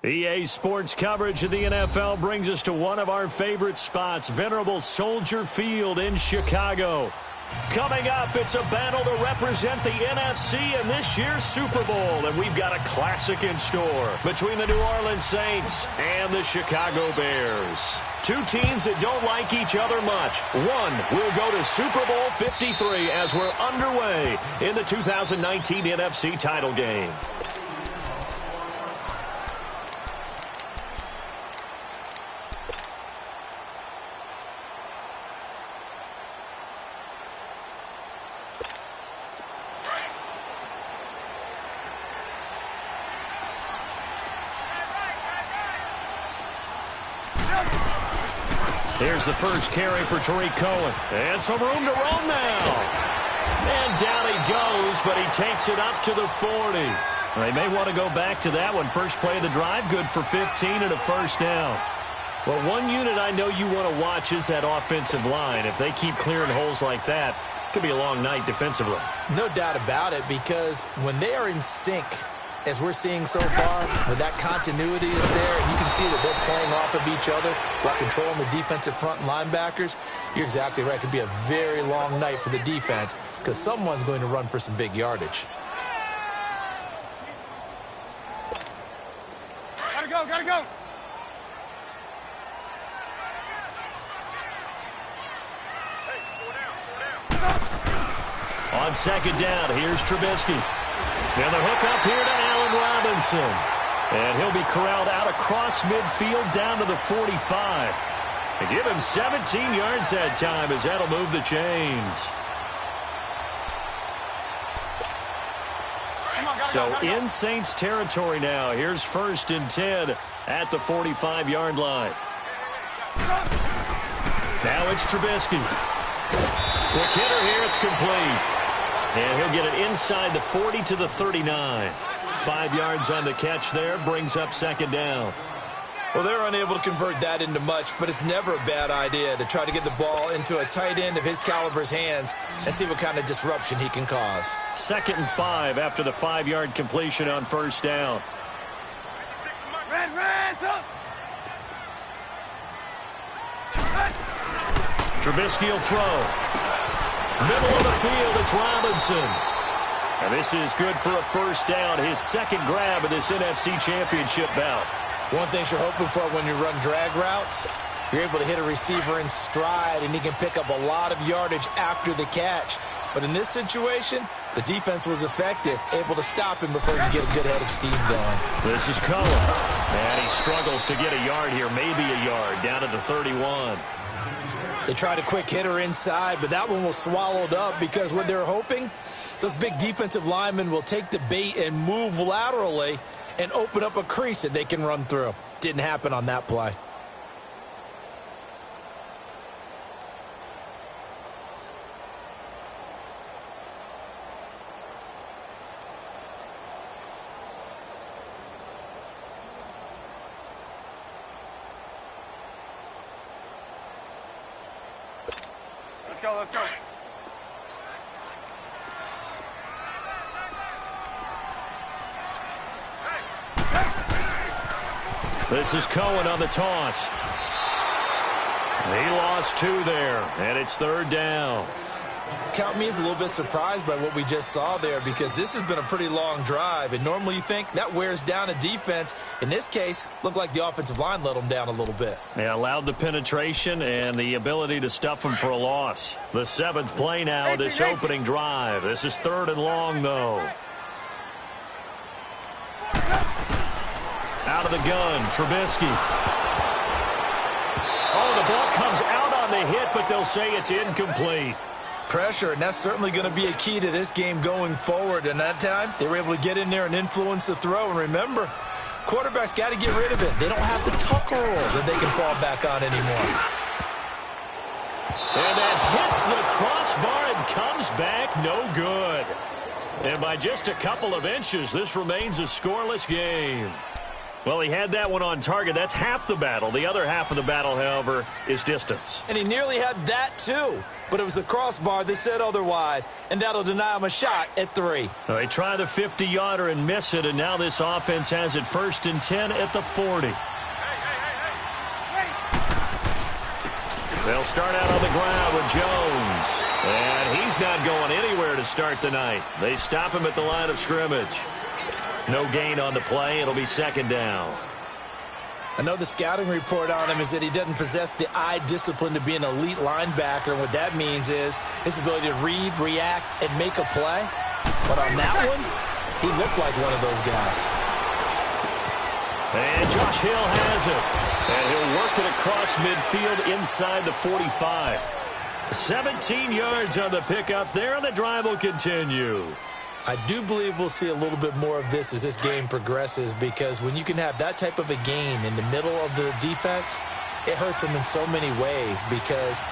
EA Sports coverage of the NFL brings us to one of our favorite spots, venerable Soldier Field in Chicago. Coming up, it's a battle to represent the NFC in this year's Super Bowl, and we've got a classic in store between the New Orleans Saints and the Chicago Bears. Two teams that don't like each other much. One will go to Super Bowl 53 as we're underway in the 2019 NFC title game. Here's the first carry for Tariq Cohen. And some room to roam now. And down he goes, but he takes it up to the 40. They may want to go back to that one. First play of the drive, good for 15 and a first down. Well, one unit I know you want to watch is that offensive line. If they keep clearing holes like that, it could be a long night defensively. No doubt about it, because when they are in sync, as we're seeing so far, where that continuity is there, and you can see that they're playing off of each other while controlling the defensive front and linebackers, you're exactly right. It could be a very long night for the defense because someone's going to run for some big yardage. Gotta go, gotta go. On second down, here's Trubisky. And the hook up here to Allen Robinson. And he'll be corralled out across midfield down to the 45. And give him 17 yards that time as that'll move the chains. So in Saints territory now. Here's 1st and 10 at the 45-yard line. Now it's Trubisky. Quick hitter here, it's complete. And he'll get it inside the 40 to the 39. 5 yards on the catch there, brings up second down. Well, they're unable to convert that into much, but it's never a bad idea to try to get the ball into a tight end of his caliber's hands and see what kind of disruption he can cause. 2nd and 5 after the 5-yard completion on first down. Trubisky will throw. Middle of the field, it's Robinson. And this is good for a first down, his second grab of this NFC Championship bout. One thing you're hoping for when you run drag routes, you're able to hit a receiver in stride, and he can pick up a lot of yardage after the catch. But in this situation, the defense was effective, able to stop him before he could get a good head of steam going. This is Cohen. And he struggles to get a yard here, maybe a yard, down at the 31. They tried a quick hitter inside, but that one was swallowed up because what they're hoping, those big defensive linemen will take the bait and move laterally and open up a crease that they can run through. Didn't happen on that play. Let's go. This is Cohen on the toss. He lost 2 there, and it's 3rd down. Count me as a little bit surprised by what we just saw there, because this has been a pretty long drive, and normally you think that wears down a defense. In this case, looked like the offensive line let them down a little bit. Yeah, allowed the penetration and the ability to stuff them for a loss. The 7th play now of this opening drive. This is 3rd and long, though. Out of the gun, Trubisky. Oh, the ball comes out on the hit, but they'll say it's incomplete. Pressure, and that's certainly going to be a key to this game going forward. And that time, they were able to get in there and influence the throw. And remember, quarterbacks got to get rid of it. They don't have the tucker roll that they can fall back on anymore. And that hits the crossbar and comes back no good. And by just a couple of inches, this remains a scoreless game. Well, he had that one on target. That's half the battle. The other half of the battle, however, is distance. And he nearly had that, too. but it was the crossbar that said otherwise, and that'll deny him a shot at 3. They try the 50-yarder and miss it, and now this offense has it 1st and 10 at the 40. They'll start out on the ground with Jones. And he's not going anywhere to start the night. They stop him at the line of scrimmage. No gain on the play. It'll be 2nd down. I know the scouting report on him is that he doesn't possess the eye discipline to be an elite linebacker. And what that means is his ability to read, react, and make a play. But on that one, he looked like one of those guys. And Josh Hill has it. And he'll work it across midfield inside the 45. 17 yards on the pickup there, and the drive will continue. I do believe we'll see a little bit more of this as this game progresses, because when you can have that type of a game in the middle of the defense, it hurts them in so many ways, because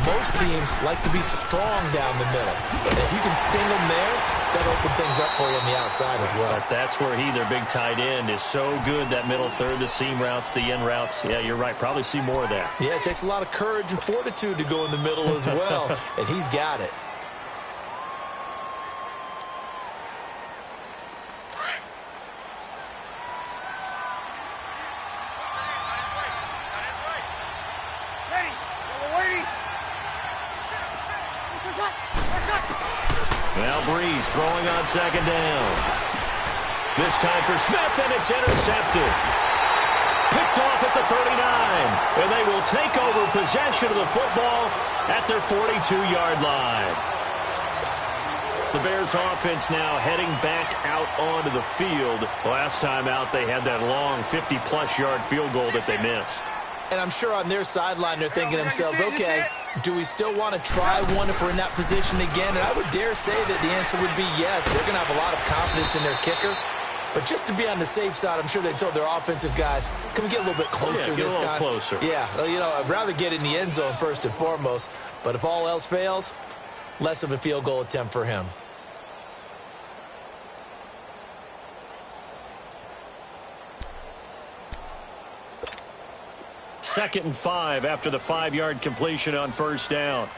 most teams like to be strong down the middle. And if you can sting them there, that'll open things up for you on the outside as well. But that's where their big tight end, is so good, that middle third, the seam routes, the in routes. Yeah, you're right. Probably see more of that. Yeah, it takes a lot of courage and fortitude to go in the middle as well, and he's got it. Now Breeze throwing on 2nd down. This time for Smith, and it's intercepted. Picked off at the 39, and they will take over possession of the football at their 42-yard line. The Bears offense now heading back out onto the field. Last time out, they had that long 50-plus yard field goal that they missed. And I'm sure on their sideline they're thinking to themselves, okay, do we still want to try one if we're in that position again? And I would dare say that the answer would be yes. They're going to have a lot of confidence in their kicker. But just to be on the safe side, I'm sure they told their offensive guys, can we get a little bit closer this time? Closer. Yeah, I'd rather get in the end zone first and foremost. But if all else fails, less of a field goal attempt for him. Second and 5 after the 5-yard completion on 1st down.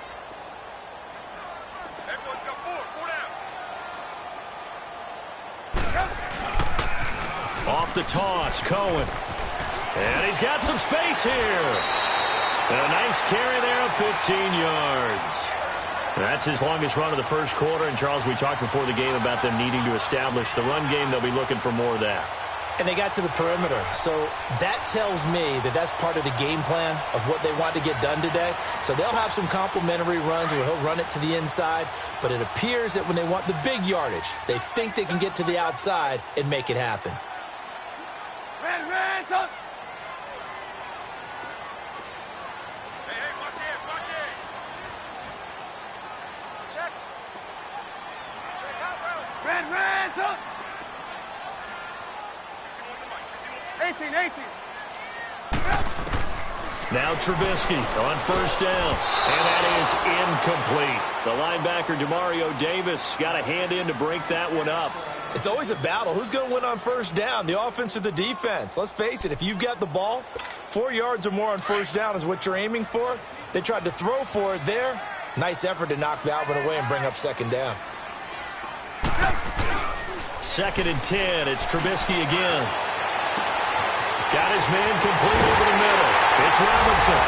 Off the toss, Cohen. And he's got some space here. And a nice carry there of 15 yards. That's his longest run of the first quarter. And, Charles, we talked before the game about them needing to establish the run game. They'll be looking for more of that. And they got to the perimeter. So that tells me that that's part of the game plan of what they want to get done today. So they'll have some complementary runs where he'll run it to the inside. But it appears that when they want the big yardage, they think they can get to the outside and make it happen. Red, up. Hey, watch it. Check. Check out, bro. Red, up. 18. Now Trubisky on 1st down, and that is incomplete. The linebacker, Demario Davis, got a hand in to break that one up. It's always a battle. Who's going to win on 1st down, the offense or the defense? Let's face it, if you've got the ball, 4 yards or more on 1st down is what you're aiming for. They tried to throw for it there. Nice effort to knock that one away and bring up 2nd down. 2nd and 10, it's Trubisky again. Got his man complete over the middle. It's Robinson.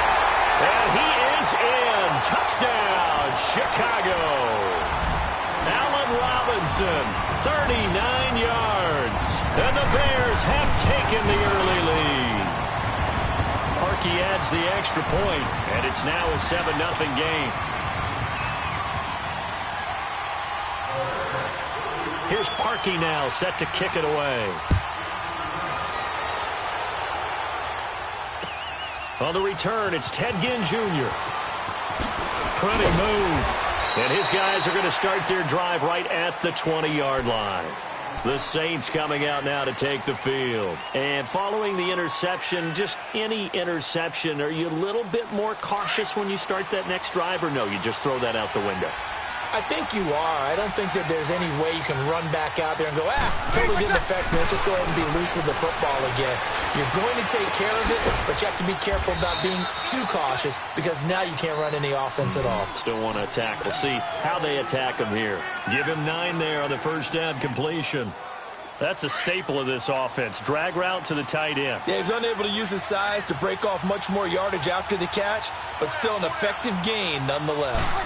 And he is in. Touchdown, Chicago. Allen Robinson, 39 yards. And the Bears have taken the early lead. Parkey adds the extra point, and it's now a 7-0 game. Here's Parkey now, set to kick it away. On the return, it's Ted Ginn Jr. Pretty move. And his guys are going to start their drive right at the 20-yard line. The Saints coming out now to take the field. And following the interception, just any interception, are you a little bit more cautious when you start that next drive, or no, you just throw that out the window? I think you are. I don't think that there's any way you can run back out there and go, totally didn't affect me. Let's just go ahead and be loose with the football again. You're going to take care of it, but you have to be careful about being too cautious because now you can't run any offense at all. Still want to attack. We'll see how they attack him here. Give him 9 there on the first down completion. That's a staple of this offense. Drag route to the tight end. Yeah, he's unable to use his size to break off much more yardage after the catch, but still an effective gain nonetheless.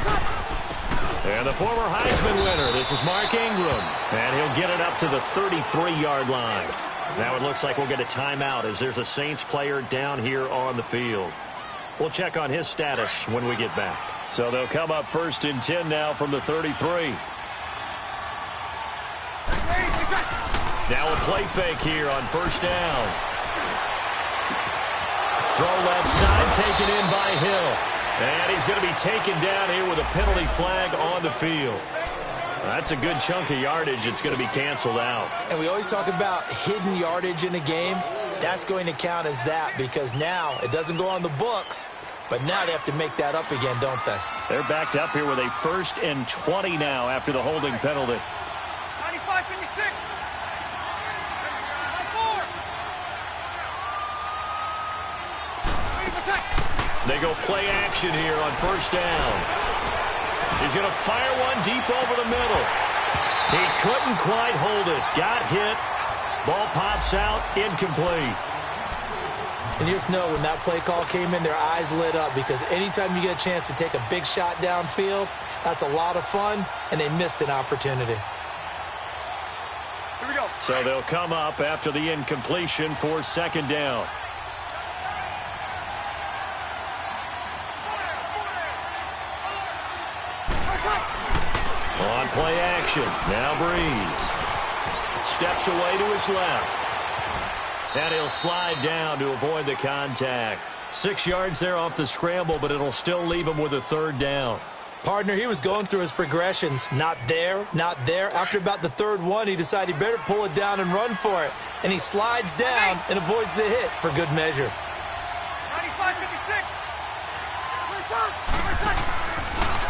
And the former Heisman winner, this is Mark Ingram. And he'll get it up to the 33-yard line. Now it looks like we'll get a timeout as there's a Saints player down here on the field. We'll check on his status when we get back. So they'll come up 1st and 10 now from the 33. Now a play fake here on 1st down. Throw left side, taken in by Hill. And he's going to be taken down here with a penalty flag on the field. That's a good chunk of yardage. It's going to be canceled out. And we always talk about hidden yardage in a game. That's going to count as that because now it doesn't go on the books, but now they have to make that up again, don't they? They're backed up here with a 1st and 20 now after the holding penalty. 95-56. They go play action here on 1st down. He's going to fire one deep over the middle. He couldn't quite hold it. Got hit. Ball pops out. Incomplete. And you just know when that play call came in, their eyes lit up because anytime you get a chance to take a big shot downfield, that's a lot of fun, and they missed an opportunity. Here we go. So they'll come up after the incompletion for 2nd down. On play action. Now Breeze. Steps away to his left. And he'll slide down to avoid the contact. 6 yards there off the scramble, but it'll still leave him with a 3rd down. Partner, he was going through his progressions. Not there, not there. After about the 3rd one, he decided he better pull it down and run for it. And he slides down and avoids the hit for good measure. 95-56.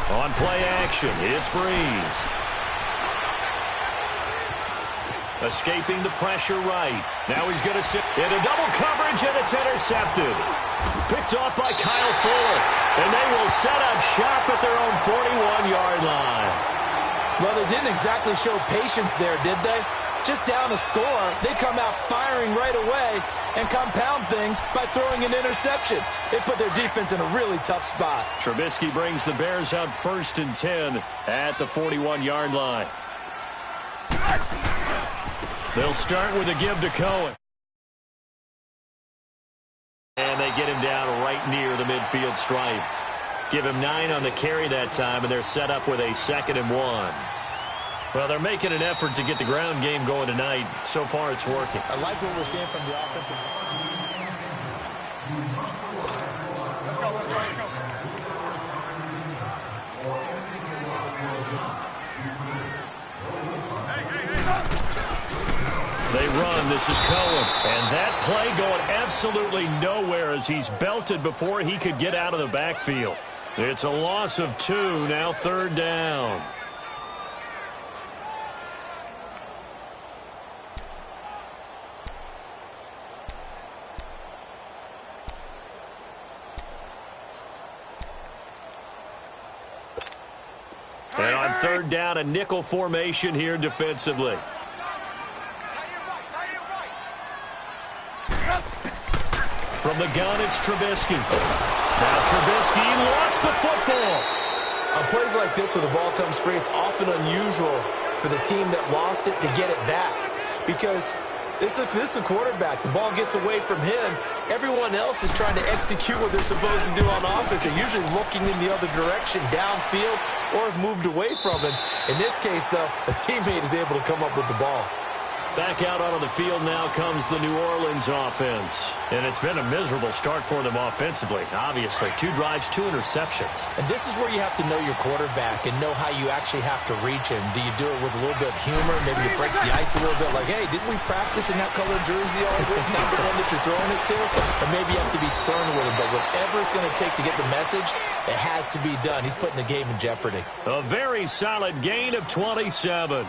On play action, it's Breeze. Escaping the pressure right. Now he's going to sit into double coverage, and it's intercepted. Picked off by Kyle Fuller. And they will set up shop at their own 41-yard line. Well, they didn't exactly show patience there, did they? Just down a score, they come out firing right away and compound things by throwing an interception. They put their defense in a really tough spot. Trubisky brings the Bears up 1st and 10 at the 41-yard line. They'll start with a give to Cohen. And they get him down right near the midfield stripe. Give him 9 on the carry that time, and they're set up with a 2nd and 1. Well, they're making an effort to get the ground game going tonight. So far, it's working. I like what we're seeing from the offensive. They run. This is Cohen. And that play going absolutely nowhere as he's belted before he could get out of the backfield. It's a loss of 2, now 3rd down. And on 3rd down, a nickel formation here defensively. From the gun, it's Trubisky. Now Trubisky lost the football. On plays like this where the ball comes free, it's often unusual for the team that lost it to get it back. Because this is a quarterback. The ball gets away from him. Everyone else is trying to execute what they're supposed to do on offense. They're usually looking in the other direction, downfield, or have moved away from him. In this case, though, a teammate is able to come up with the ball. Back out onto the field now comes the New Orleans offense. And it's been a miserable start for them offensively, obviously. 2 drives, 2 interceptions. And this is where you have to know your quarterback and know how you actually have to reach him. Do you do it with a little bit of humor? Maybe you break the ice a little bit like, hey, didn't we practice in that colored jersey all week, not the one that you're throwing it to? And maybe you have to be stern with him. But whatever it's going to take to get the message, it has to be done. He's putting the game in jeopardy. A very solid gain of 27.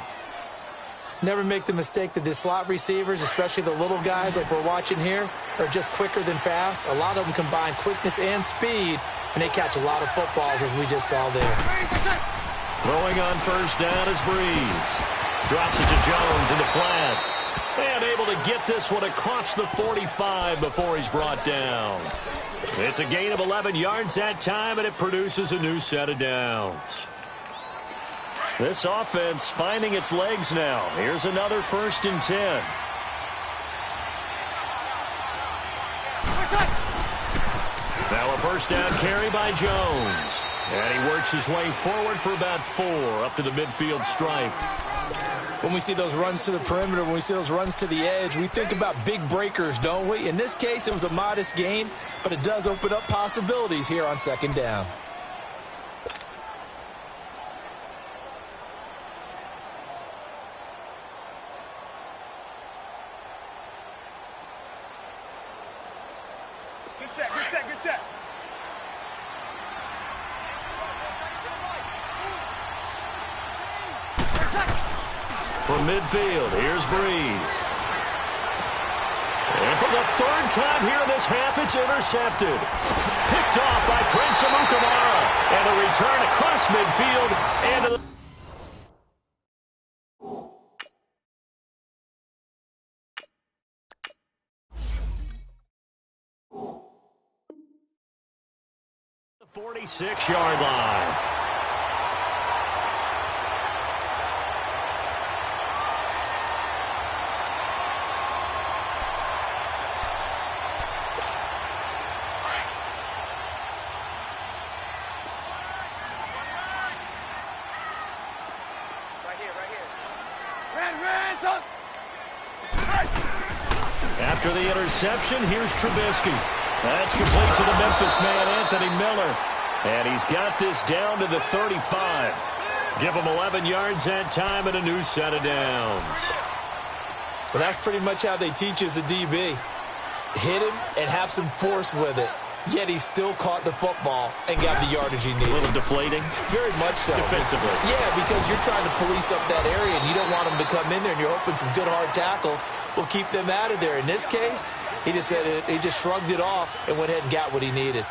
Never make the mistake that the slot receivers, especially the little guys like we're watching here, are just quicker than fast. A lot of them combine quickness and speed, and they catch a lot of footballs, as we just saw there. Throwing on first down is Breeze. Drops it to Jones in the flat. And able to get this one across the 45 before he's brought down. It's a gain of 11 yards that time, and it produces a new set of downs. This offense finding its legs now. Here's another 1st and 10. Now a first down carry by Jones. And he works his way forward for about 4 up to the midfield stripe. When we see those runs to the perimeter, when we see those runs to the edge, we think about big breakers, don't we? In this case, it was a modest gain, but it does open up possibilities here on 2nd down. Good set. From midfield, here's Breeze. And for the 3rd time here in this half, it's intercepted. Picked off by Prince Amukamara. And a return across midfield and to the... the 46-yard line. After the interception, here's Trubisky. That's complete to the Memphis man, Anthony Miller. And he's got this down to the 35. Give him 11 yards that time and a new set of downs. Well, that's pretty much how they teach as a DB. Hit him and have some force with it. Yet he still caught the football and got the yardage he needed. A little deflating? Very much so. Defensively. Yeah, because you're trying to police up that area, and you don't want them to come in there, and you're hoping some good hard tackles will keep them out of there. In this case, he just shrugged it off and went ahead and got what he needed.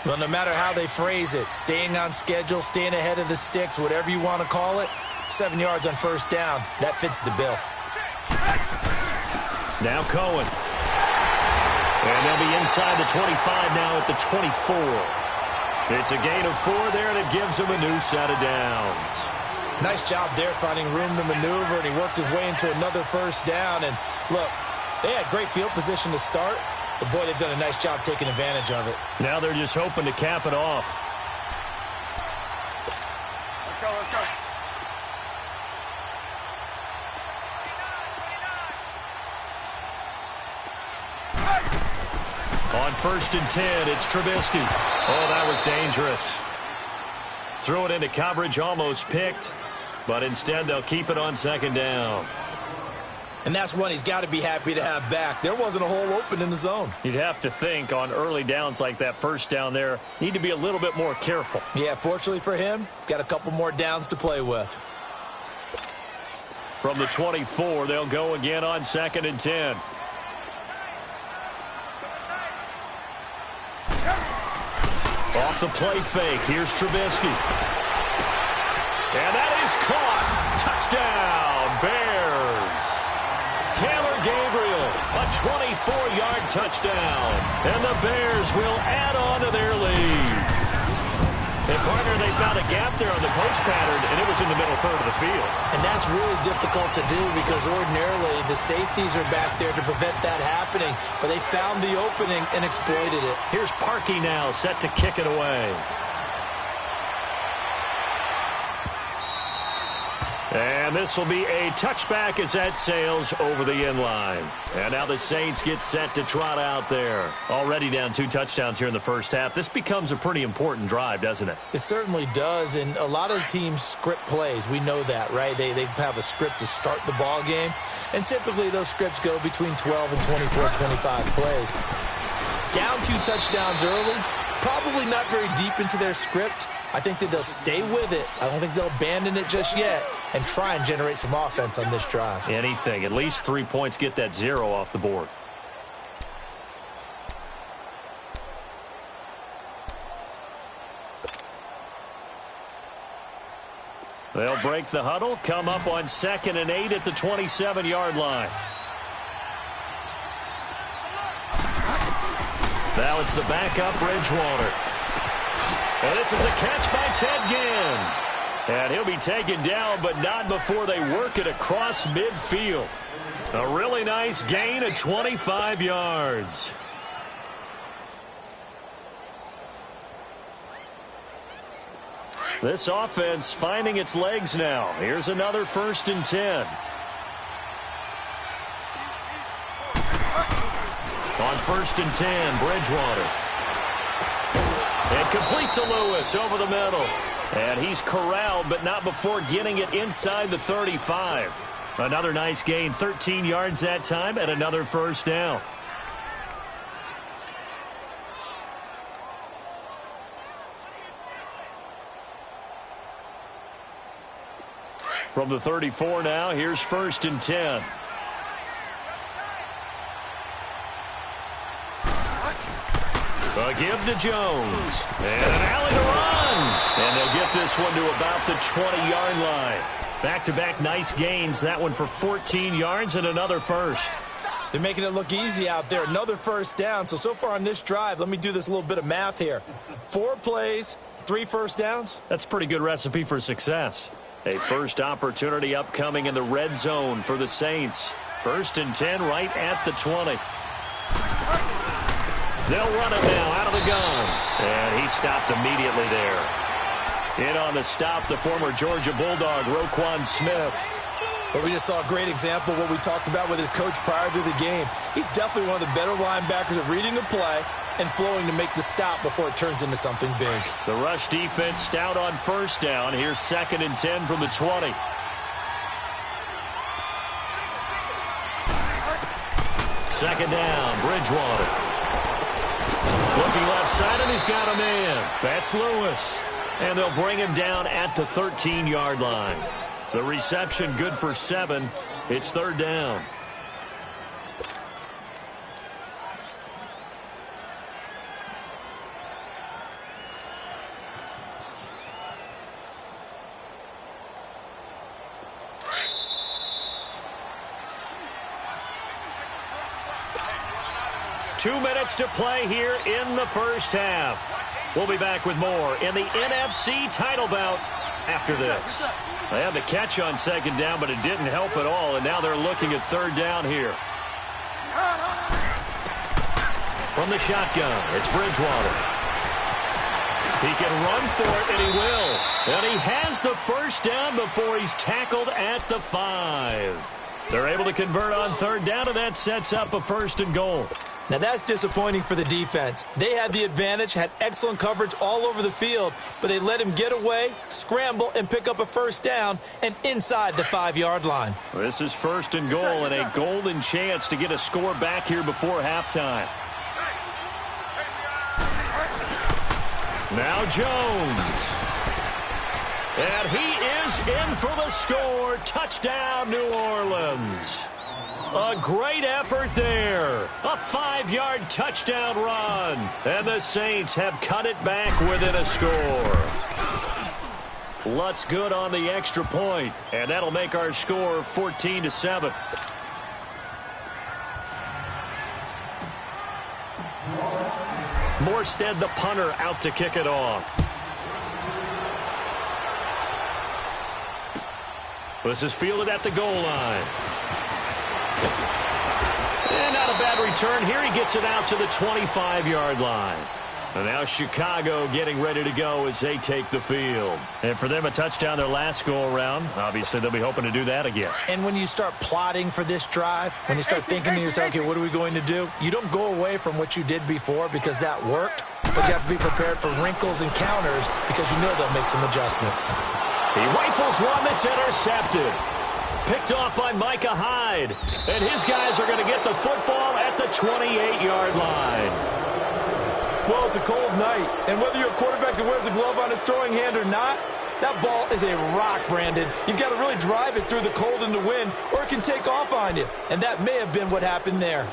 Well, no matter how they phrase it, staying on schedule, staying ahead of the sticks, whatever you want to call it, 7 yards on first down, that fits the bill. Now Cohen. And they'll be inside the 25 now at the 24. It's a gain of 4 there, and it gives them a new set of downs. Nice job there finding room to maneuver, and he worked his way into another first down. And, look, they had great field position to start, but, boy, they've done a nice job taking advantage of it. Now they're just hoping to cap it off. Let's go. On 1st and 10, it's Trubisky. Oh, that was dangerous. Threw it into coverage, almost picked, but instead they'll keep it on 2nd down. And that's one he's got to be happy to have back. There wasn't a hole open in the zone. You'd have to think on early downs like that first down there, need to be a little bit more careful. Yeah, fortunately for him, got a couple more downs to play with. From the 24, they'll go again on 2nd and 10. Off the play fake, here's Trubisky. And that is caught. Touchdown, Bears. Taylor Gabriel, a 24-yard touchdown. And the Bears will add on to their lead. And, partner, they found a gap there on the post pattern, and it was in the middle third of the field. And that's really difficult to do because ordinarily the safeties are back there to prevent that happening. But they found the opening and exploited it. Here's Parkey now set to kick it away. And this will be a touchback as that sails over the end line. And now the Saints get set to trot out there. Already down 2 touchdowns here in the first half. This becomes a pretty important drive, doesn't it? It certainly does, and a lot of teams script plays. We know that, right? They have a script to start the ball game, and typically those scripts go between 12 and 24, 25 plays. Down 2 touchdowns early, probably not very deep into their script. I think that they'll stay with it. I don't think they'll abandon it just yet and try and generate some offense on this drive. Anything. At least 3 points, get that 0 off the board. They'll break the huddle, come up on 2nd and 8 at the 27-yard line. Now it's the backup, Bridgewater. And this is a catch by Ted Ginn. And he'll be taken down, but not before they work it across midfield. A really nice gain of 25 yards. This offense finding its legs now. Here's another 1st and 10. On 1st and 10, Bridgewater. And complete to Lewis over the middle. And he's corralled, but not before getting it inside the 35. Another nice gain, 13 yards that time, and another 1st down. From the 34 now, here's 1st and 10. A give to Jones. And an alley to run. And they'll get this one to about the 20-yard line. Back-to-back nice gains. That one for 14 yards and another 1st. They're making it look easy out there. Another 1st down. So far on this drive, let me do this little bit of math here. 4 plays, 3 1st downs. That's a pretty good recipe for success. A first opportunity upcoming in the red zone for the Saints. 1st and 10 right at the 20. They'll run it now out of the gun. And he stopped immediately there. In on the stop, the former Georgia Bulldog, Roquan Smith. But we just saw a great example of what we talked about with his coach prior to the game. He's definitely one of the better linebackers at reading the play and flowing to make the stop before it turns into something big. The rush defense stout on 1st down. Here's 2nd and 10 from the 20. Second down, Bridgewater. Looking left side, and he's got a man. That's Lewis. And they'll bring him down at the 13-yard line. The reception good for 7. It's 3rd down. Two minutes to play here in the first half. We'll be back with more in the NFC title bout after this. They had the catch on 2nd down, but it didn't help at all, and now they're looking at 3rd down here. From the shotgun, it's Bridgewater. He can run for it, and he will. And he has the 1st down before he's tackled at the 5. They're able to convert on 3rd down, and that sets up a 1st and goal. Now that's disappointing for the defense. They had the advantage, had excellent coverage all over the field, but they let him get away, scramble, and pick up a 1st down and inside the 5-yard line. This is 1st and goal and a golden chance to get a score back here before halftime. Now Jones. And he is in for the score. Touchdown, New Orleans. A great effort there. A 5-yard touchdown run. And the Saints have cut it back within a score. Lutz good on the extra point. And that'll make our score 14-7. Morstead, the punter, out to kick it off. This is fielded at the goal line. And not a bad return here. He gets it out to the 25-yard line. And now Chicago getting ready to go as they take the field. And for them, a touchdown their last go-around. Obviously, they'll be hoping to do that again. And when you start plotting for this drive, when you start thinking to yourself, okay, what are we going to do? You don't go away from what you did before because that worked, but you have to be prepared for wrinkles and counters because you know they'll make some adjustments. He rifles one that's intercepted. Picked off by Micah Hyde. And his guys are going to get the football at the 28-yard line. Well, it's a cold night, and whether you're a quarterback that wears a glove on his throwing hand or not, that ball is a rock, Brandon. You've got to really drive it through the cold and the wind, or it can take off on you. And that may have been what happened there.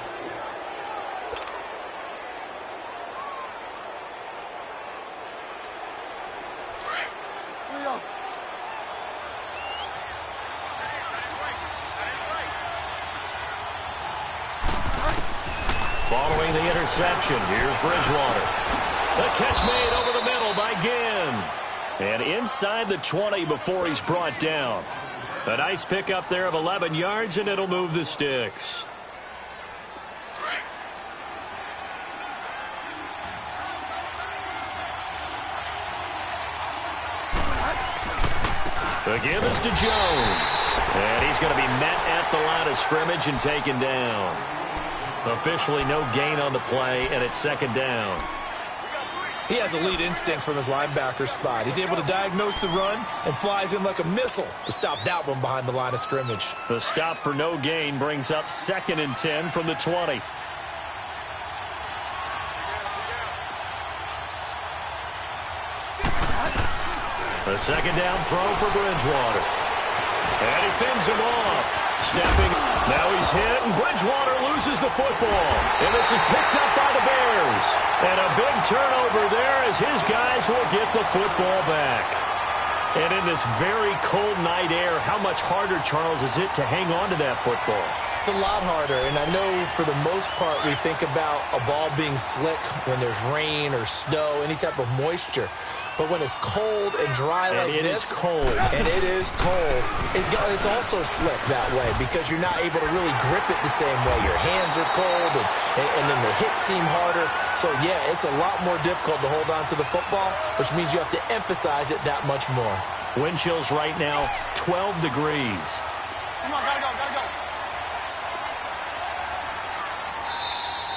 Following the interception, here's Bridgewater. The catch made over the middle by Ginn. And inside the 20 before he's brought down. A nice pickup there of 11 yards, and it'll move the sticks. The give is to Jones. And he's going to be met at the line of scrimmage and taken down. Officially no gain on the play, and it's second down. He has elite instincts from his linebacker spot. He's able to diagnose the run and flies in like a missile to stop that one behind the line of scrimmage. The stop for no gain brings up 2nd and 10 from the 20. A second down throw for Bridgewater. And he fends him off. Stepping. Now he's hit, and Bridgewater loses the football. And this is picked up by the Bears. And a big turnover there as his guys will get the football back. And in this very cold night air, how much harder, Charles, is it to hang on to that football? It's a lot harder, and I know for the most part we think about a ball being slick when there's rain or snow, any type of moisture. But when it's cold and dry like this, and it is cold, it's also slick that way because you're not able to really grip it the same way. Your hands are cold, and then the hits seem harder. So, yeah, it's a lot more difficult to hold on to the football, which means you have to emphasize it that much more. Wind chills right now, 12 degrees. Come on, gotta go.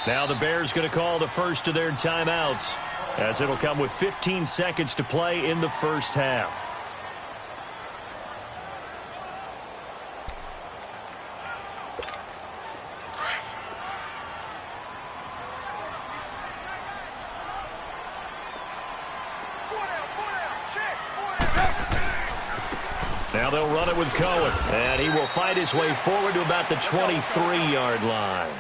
Now the Bears going to call the first of their timeouts, as it'll come with 15 seconds to play in the first half. Now they'll run it with Cohen, and he will fight his way forward to about the 23-yard line.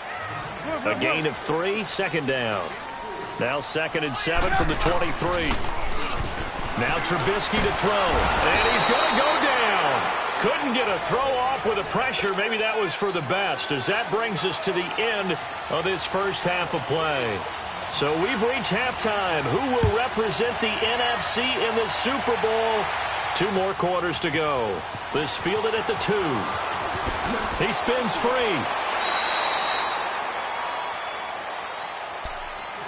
A gain of 3, second down. Now 2nd and 7 from the 23. Now Trubisky to throw, and he's going to go down. Couldn't get a throw off with the pressure. Maybe that was for the best, as that brings us to the end of this first half of play. So we've reached halftime. Who will represent the NFC in the Super Bowl? 2 more quarters to go. This fielded at the 2. He spins free.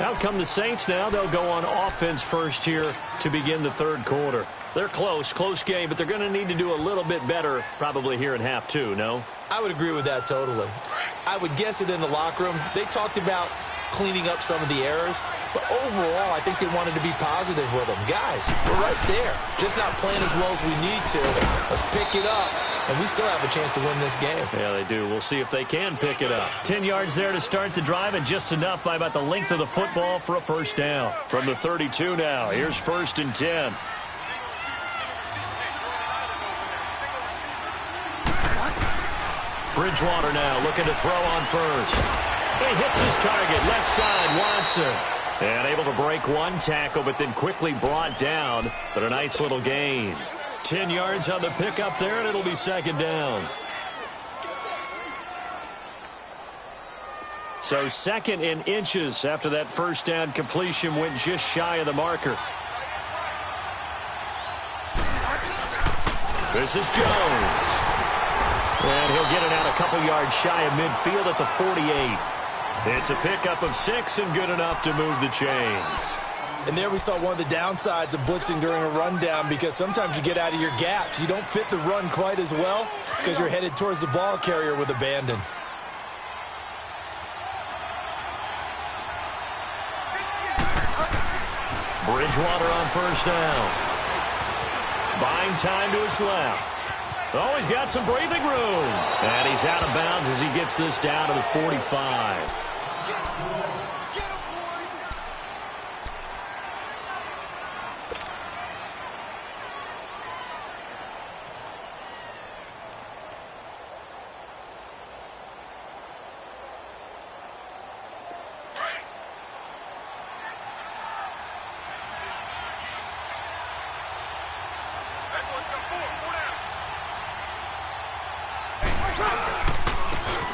Out come the Saints now. They'll go on offense first here to begin the third quarter. They're close game, but they're going to need to do a little bit better probably here in half 2, no? I would agree with that totally. I would guess it in the locker room. They talked about cleaning up some of the errors, but overall, I think they wanted to be positive with them. Guys, we're right there. Just not playing as well as we need to. Let's pick it up, and we still have a chance to win this game. Yeah, they do. We'll see if they can pick it up. 10 yards there to start the drive, and just enough by about the length of the football for a first down. From the 32 now, here's 1st and 10. Bridgewater now looking to throw on first. He hits his target, left side, Watson. And able to break one tackle, but then quickly brought down. But a nice little gain. 10 yards on the pickup there, and it'll be second down. So 2nd in inches after that first down completion went just shy of the marker. This is Jones. And he'll get it out a couple yards shy of midfield at the 48. It's a pickup of 6 and good enough to move the chains. And there we saw one of the downsides of blitzing during a rundown, because sometimes you get out of your gaps. You don't fit the run quite as well because you're headed towards the ball carrier with abandon. Bridgewater on first down. Buying time to his left. Oh, he's got some breathing room. And he's out of bounds as he gets this down to the 45.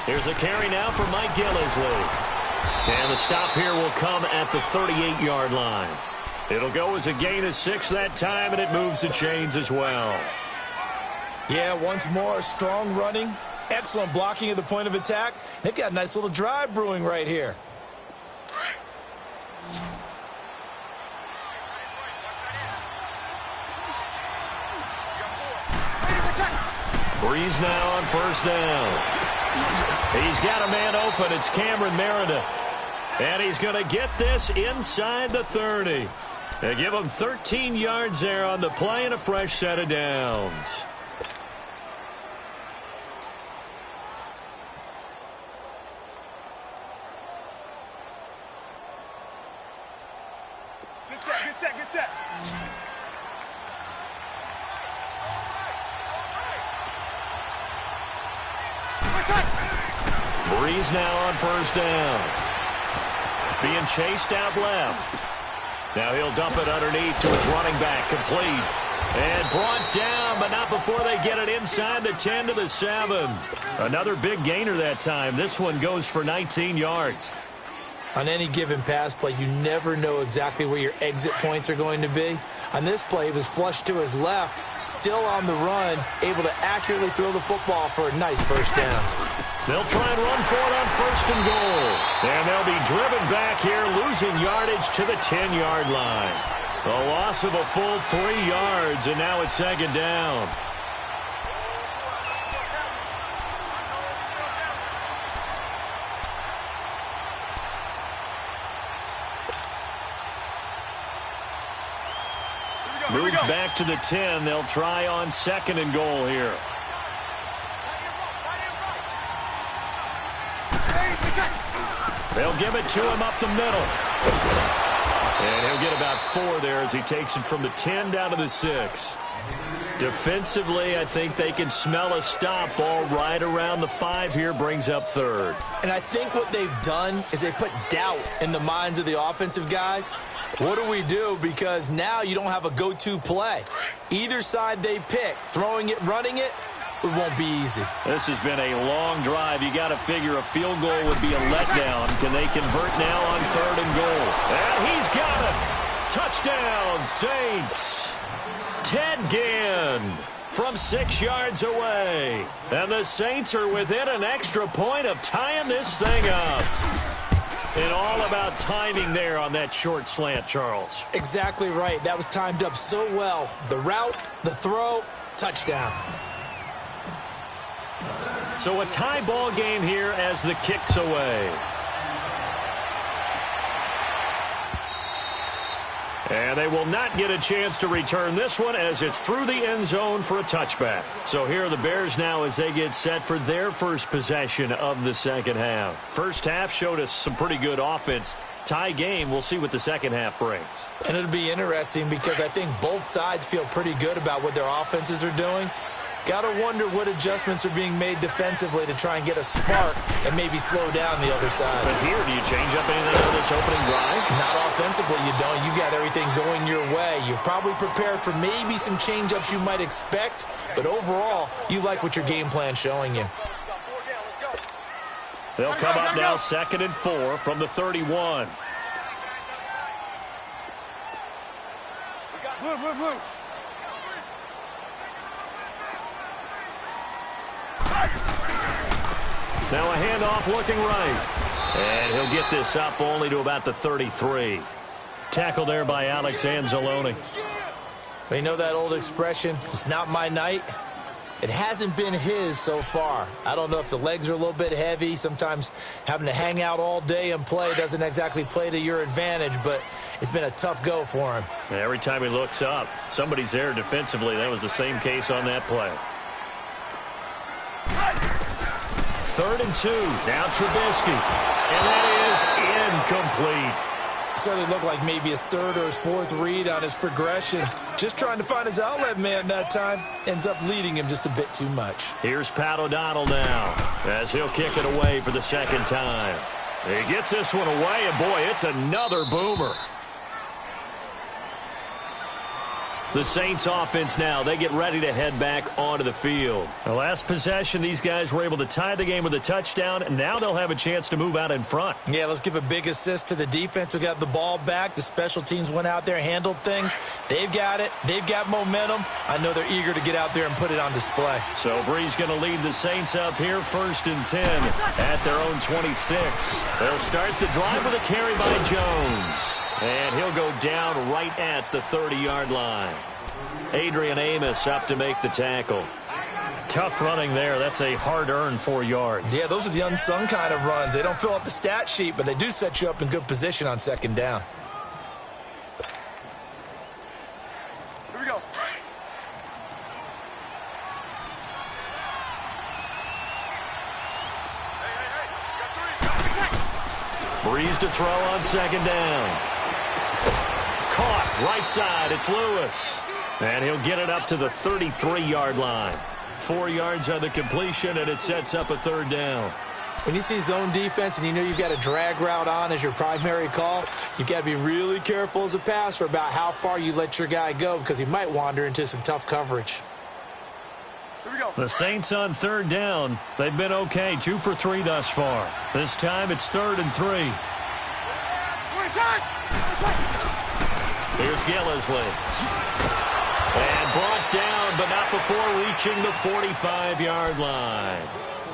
Here's a carry now for Mike Gillisley. And the stop here will come at the 38-yard line. It'll go as a gain of 6 that time, and it moves the chains as well. Yeah, once more, strong running, excellent blocking at the point of attack. They've got a nice little drive brewing right here. Breeze now on first down. He's got a man open. It's Cameron Meredith. And he's going to get this inside the 30. They give him 13 yards there on the play and a fresh set of downs. Good set, good set, good set. Breeze now on first down. Being chased out left. Now he'll dump it underneath to his running back. Complete. And brought down, but not before they get it inside the 10 to the 7. Another big gainer that time. This one goes for 19 yards. On any given pass play, you never know exactly where your exit points are going to be. On this play, he was flushed to his left, still on the run, able to accurately throw the football for a nice first down. They'll try and run for it on first and goal. And they'll be driven back here, losing yardage to the 10-yard line. A loss of a full 3 yards, and now it's second down. Moves back to the 10. They'll try on second and goal here. They'll give it to him up the middle. And he'll get about 4 there as he takes it from the 10 down to the 6. Defensively, I think they can smell a stop. Ball right around the 5 here, brings up third. And I think what they've done is they put doubt in the minds of the offensive guys. What do we do? Because now you don't have a go-to play. Either side they pick, throwing it, running it, it won't be easy. This has been a long drive. You got to figure a field goal would be a letdown. Can they convert now on third and goal? And he's got it. Touchdown, Saints. Ted Ginn from 6 yards away. And the Saints are within an extra point of tying this thing up. And all about timing there on that short slant, Charles. Exactly right. That was timed up so well. The route, the throw, touchdown. So a tie ball game here as the kick's away. And they will not get a chance to return this one as it's through the end zone for a touchback. So here are the Bears now as they get set for their first possession of the second half. First half showed us some pretty good offense. Tie game, we'll see what the second half brings. And it'll be interesting because I think both sides feel pretty good about what their offenses are doing. Got to wonder what adjustments are being made defensively to try and get a spark and maybe slow down the other side. But here, do you change up anything on this opening drive? Not offensively, you don't. You got everything going your way. You've probably prepared for maybe some change-ups you might expect, but overall, you like what your game plan's showing you. They'll come up now 2nd and 4 from the 31. Move. Now a handoff looking right. And he'll get this up only to about the 33. Tackle there by Alex Anzalone. You know that old expression, it's not my night? It hasn't been his so far. I don't know if the legs are a little bit heavy. Sometimes having to hang out all day and play doesn't exactly play to your advantage, but it's been a tough go for him. Every time he looks up, somebody's there defensively. That was the same case on that play. 3rd and 2. Now Trubisky. And that is incomplete. Certainly looked like maybe his 3rd or his 4th read on his progression. Just trying to find his outlet man that time. Ends up leading him just a bit too much. Here's Pat O'Donnell now as he'll kick it away for the 2nd time. He gets this one away, and boy, it's another boomer. The Saints offense now, they get ready to head back onto the field. The last possession, these guys were able to tie the game with a touchdown, and now they'll have a chance to move out in front. Yeah, let's give a big assist to the defense who got the ball back. The special teams went out there and handled things. They've got it. They've got momentum. I know they're eager to get out there and put it on display. So Bree's going to lead the Saints up here 1st and 10 at their own 26. They'll start the drive with a carry by Jones. And he'll go down right at the 30-yard line. Adrian Amos up to make the tackle. Tough running there. That's a hard-earned 4 yards. Yeah, those are the unsung kind of runs. They don't fill up the stat sheet, but they do set you up in good position on 2nd down. Here we go. Breeze to throw on 2nd down. Caught right side. It's Lewis. And he'll get it up to the 33-yard line. 4 yards on the completion, and it sets up a 3rd down. When you see zone defense and you know you've got a drag route on as your primary call, you've got to be really careful as a passer about how far you let your guy go because he might wander into some tough coverage. Here we go. The Saints on 3rd down. They've been okay, 2 for 3 thus far. This time it's 3rd and 3. Here's Gillisley. And brought down, but not before reaching the 45-yard line.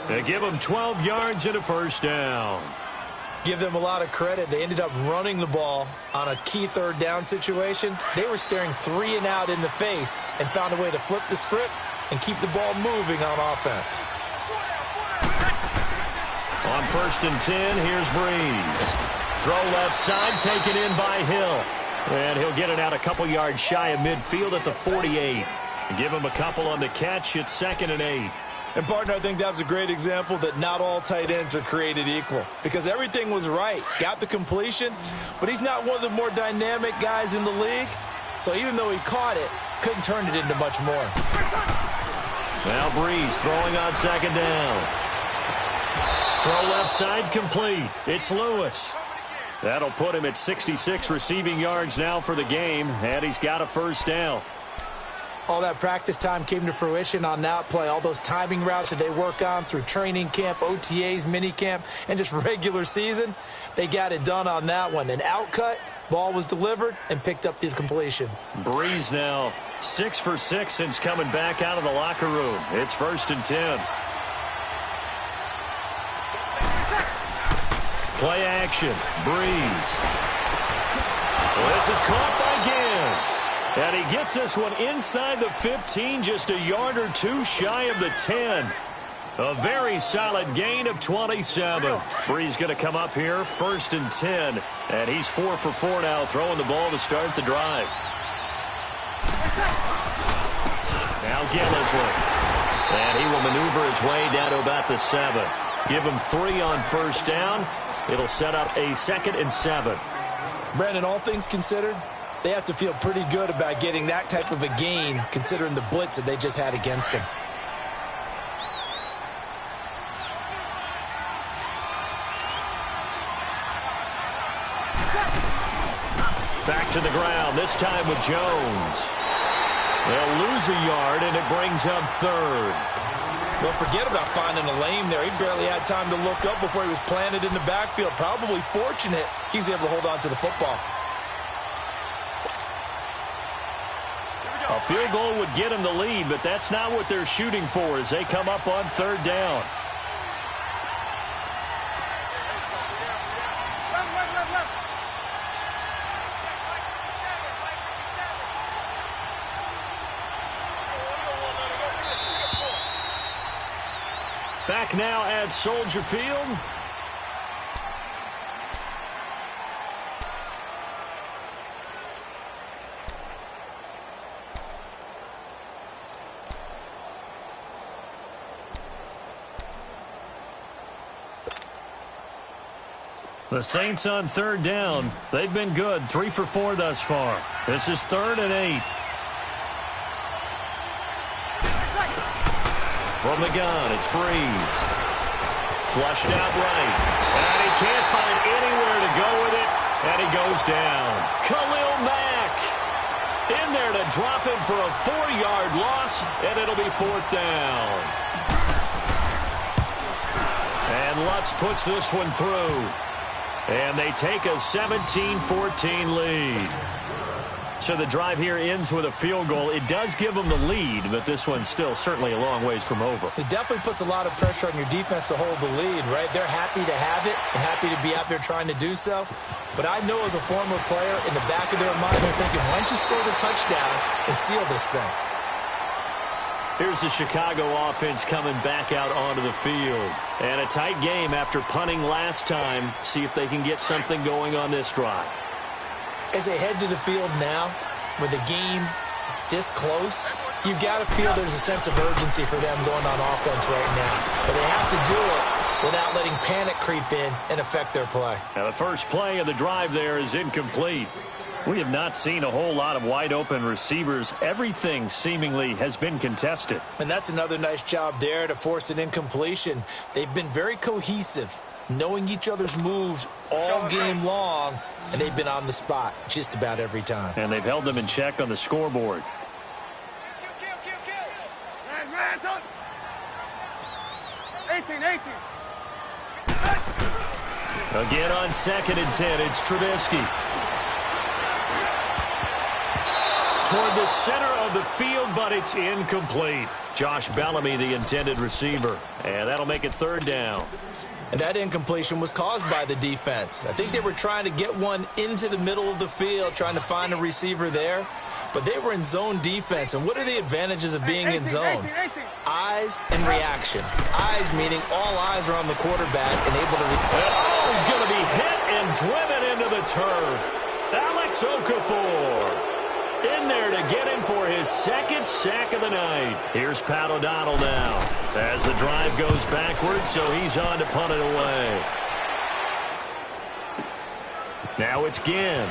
They give them 12 yards and a 1st down. Give them a lot of credit. They ended up running the ball on a key 3rd down situation. They were staring 3 and out in the face and found a way to flip the script and keep the ball moving on offense. On 1st and 10, here's Breeze. Throw left side, taken in by Hill. And he'll get it out a couple yards shy of midfield at the 48. Give him a couple on the catch. It's 2nd and 8. And, partner, I think that was a great example that not all tight ends are created equal because everything was right. Got the completion, but he's not one of the more dynamic guys in the league. So even though he caught it, couldn't turn it into much more. Now Breeze throwing on 2nd down. Throw left side complete. It's Lewis. That'll put him at 66 receiving yards now for the game, and he's got a 1st down. All that practice time came to fruition on that play. All those timing routes that they work on through training camp, OTAs, minicamp, and just regular season, they got it done on that one. An outcut, ball was delivered, and picked up the completion. Breeze now 6 for 6 since coming back out of the locker room. It's 1st and 10. Play action. Breeze. Well, this is caught by Ginn. And he gets this one inside the 15, just a yard or 2 shy of the 10. A very solid gain of 27. Breeze going to come up here, 1st and 10. And he's 4 for 4 now, throwing the ball to start the drive. Now Gillisley. And he will maneuver his way down to about the 7. Give him 3 on 1st down. It'll set up a 2nd and 7. Brandon, all things considered, they have to feel pretty good about getting that type of a gain considering the blitz that they just had against him. Back to the ground, this time with Jones. They'll lose a yard, and it brings up 3rd. Don't forget about finding a lane there. He barely had time to look up before he was planted in the backfield. Probably fortunate he was able to hold on to the football. A field goal would get him the lead, but that's not what they're shooting for as they come up on 3rd down. Back now at Soldier Field. The Saints on third down. They've been good. 3 for 4 thus far. This is 3rd and 8. From the gun, it's Breeze. Flushed out right. And he can't find anywhere to go with it. And he goes down. Khalil Mack in there to drop him for a 4-yard loss. And it'll be 4th down. And Lutz puts this one through. And they take a 17-14 lead. So the drive here ends with a field goal. It does give them the lead, but this one's still certainly a long ways from over. It definitely puts a lot of pressure on your defense to hold the lead, right? They're happy to have it and happy to be out there trying to do so. But I know as a former player, in the back of their mind, they're thinking, why don't you score the touchdown and seal this thing? Here's the Chicago offense coming back out onto the field. And a tight game after punting last time. See if they can get something going on this drive. As they head to the field now, with the game this close, you've got to feel there's a sense of urgency for them going on offense right now. But they have to do it without letting panic creep in and affect their play. Now the first play of the drive there is incomplete. We have not seen a whole lot of wide-open receivers. Everything seemingly has been contested. And that's another nice job there to force an incompletion. They've been very cohesive, knowing each other's moves all game long, and they've been on the spot just about every time. And they've held them in check on the scoreboard. Again on 2nd and 10, it's Trubisky. Toward the center of the field, but it's incomplete. Josh Bellamy, the intended receiver. And that'll make it 3rd down. And that incompletion was caused by the defense. I think they were trying to get one into the middle of the field, trying to find a receiver there. But they were in zone defense. And what are the advantages of being in zone? Eyes and reaction. Eyes meaning all eyes are on the quarterback and able to... Oh, he's going to be hit and driven into the turf. Alex Okafor in there to get him for his 2nd sack of the night. Here's Pat O'Donnell now as the drive goes backwards, so he's on to punt it away. Now it's Ginn.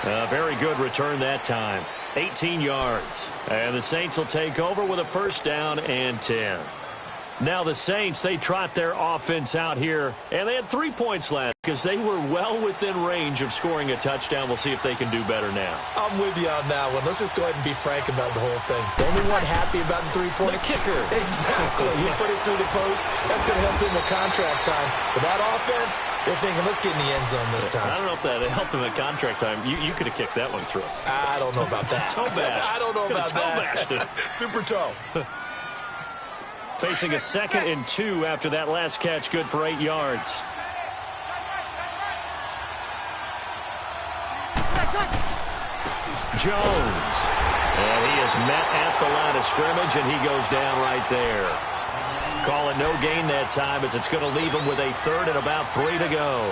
A very good return that time. 18 yards. And the Saints will take over with a 1st down and 10. Now the Saints, they trot their offense out here, and they had 3 points last because they were well within range of scoring a touchdown. We'll see if they can do better now. I'm with you on that one. Let's just go ahead and be frank about the whole thing. The only one happy about the 3-point? The kicker. Exactly. You put it through the post. That's going to help him in contract time. But that offense, they're thinking, let's get in the end zone this time. I don't know if that helped him at contract time. You could have kicked that one through. I don't know about that. Toe bash. I don't know about toe that. Bashed it. Super toe. Facing a 2nd and 2 after that last catch, good for 8 yards. Jones. And he is met at the line of scrimmage, and he goes down right there. Calling no gain that time as it's going to leave him with a 3rd and about 3 to go.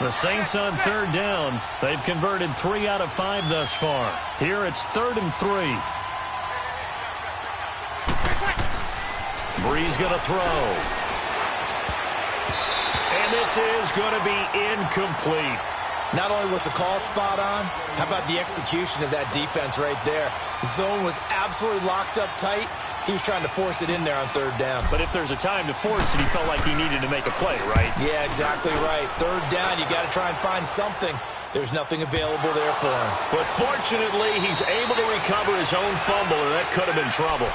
The Saints on 3rd down. They've converted 3 out of 5 thus far. Here it's 3rd and 3. Breeze going to throw. And this is going to be incomplete. Not only was the call spot on, how about the execution of that defense right there? The zone was absolutely locked up tight. He was trying to force it in there on 3rd down. But if there's a time to force it, he felt like he needed to make a play, right? Yeah, exactly right. 3rd down, you got to try and find something. There's nothing available there for him. But fortunately, he's able to recover his own fumble, or that could have been trouble.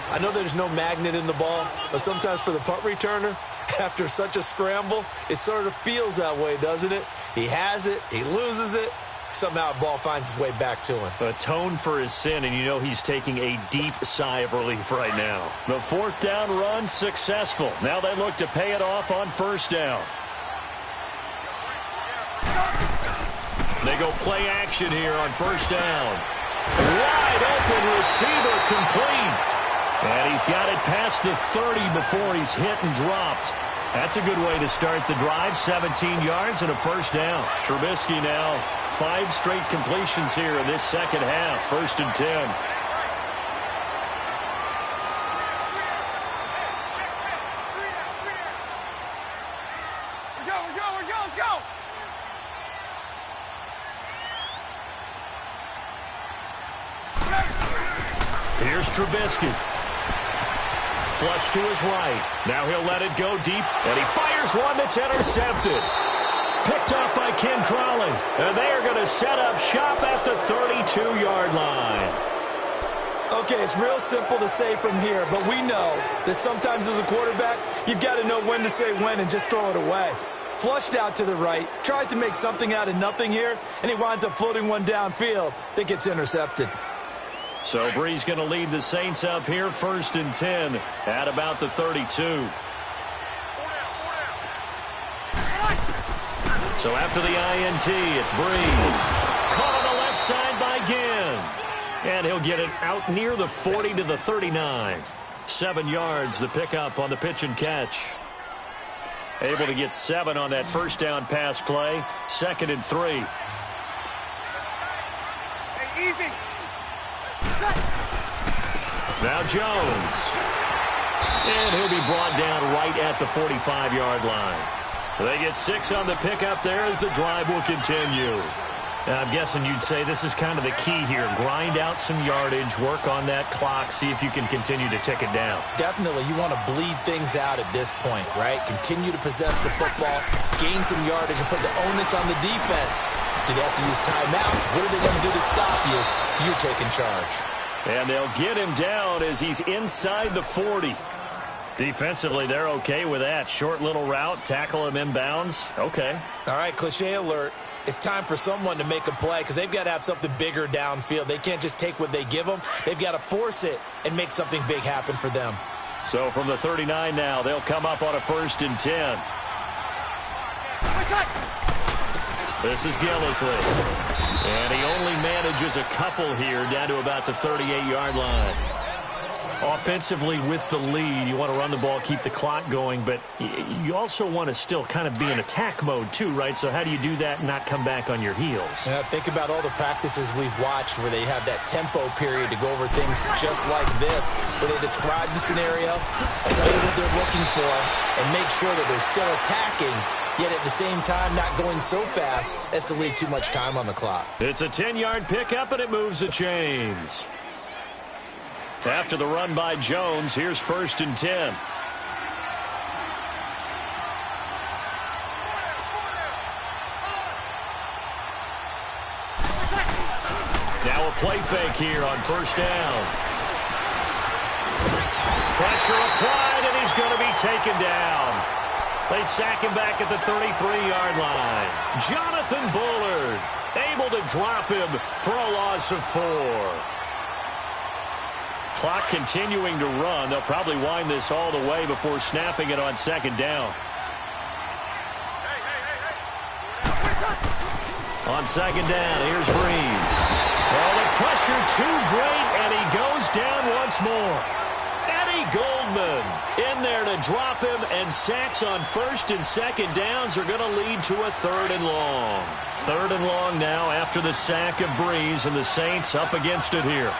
I know there's no magnet in the ball, but sometimes for the punt returner, after such a scramble, it sort of feels that way, doesn't it? He has it, he loses it. Somehow the ball finds its way back to him. Atone for his sin, and you know he's taking a deep sigh of relief right now. The 4th down run successful. Now they look to pay it off on 1st down. They go play action here on first down. Wide open receiver complete. And he's got it past the 30 before he's hit and dropped. That's a good way to start the drive. 17 yards and a first down. Trubisky now 5 straight completions here in this second half. First and 10. Here's Trubisky. Flush to his right. Now he'll let it go deep, and he fires one that's intercepted. Picked up by Ken Crawley. And they are going to set up shop at the 32-yard line. Okay, it's real simple to say from here, but we know that sometimes as a quarterback, you've got to know when to say when and just throw it away. Flushed out to the right, tries to make something out of nothing here, and he winds up floating one downfield that gets intercepted. So Brees going to lead the Saints up here, first and 10 at about the 32. So after the INT, it's Brees. Caught on the left side by Ginn. And he'll get it out near the 40 to the 39. 7 yards, the pickup on the pitch and catch. Able to get 7 on that first down pass play. Second and 3. Hey, easy. Now Jones. And he'll be brought down right at the 45-yard line. They get 6 on the pickup there as the drive will continue. Now, I'm guessing you'd say this is kind of the key here. Grind out some yardage, work on that clock, see if you can continue to tick it down. Definitely. You want to bleed things out at this point, right? Continue to possess the football, gain some yardage, and put the onus on the defense. Do they have to use timeouts? What are they going to do to stop you? You're taking charge. And they'll get him down as he's inside the 40. Defensively, they're okay with that. Short little route, tackle him inbounds. Okay. All right, cliche alert. It's time for someone to make a play because they've got to have something bigger downfield. They can't just take what they give them. They've got to force it and make something big happen for them. So from the 39 now, they'll come up on a first and 10. This is Gillisley. And he only manages a couple here down to about the 38-yard line. Offensively with the lead, you want to run the ball, keep the clock going, but you also want to still kind of be in attack mode too, right? So how do you do that and not come back on your heels? Yeah, think about all the practices we've watched where they have that tempo period to go over things just like this, where they describe the scenario, tell you what they're looking for, and make sure that they're still attacking, yet at the same time not going so fast as to leave too much time on the clock. It's a 10-yard pickup, and it moves the chains. After the run by Jones, here's first and 10. Now a play fake here on first down. Pressure applied, and he's going to be taken down. They sack him back at the 33-yard line. Jonathan Bullard able to drop him for a loss of 4. Clock continuing to run. They'll probably wind this all the way before snapping it on second down. On second down, here's Brees. Well, the pressure too great, and he goes down once more. Eddie Goldman in there to drop him, and sacks on first and second downs are going to lead to a third and long. Third and long now after the sack of Brees, and the Saints up against it here.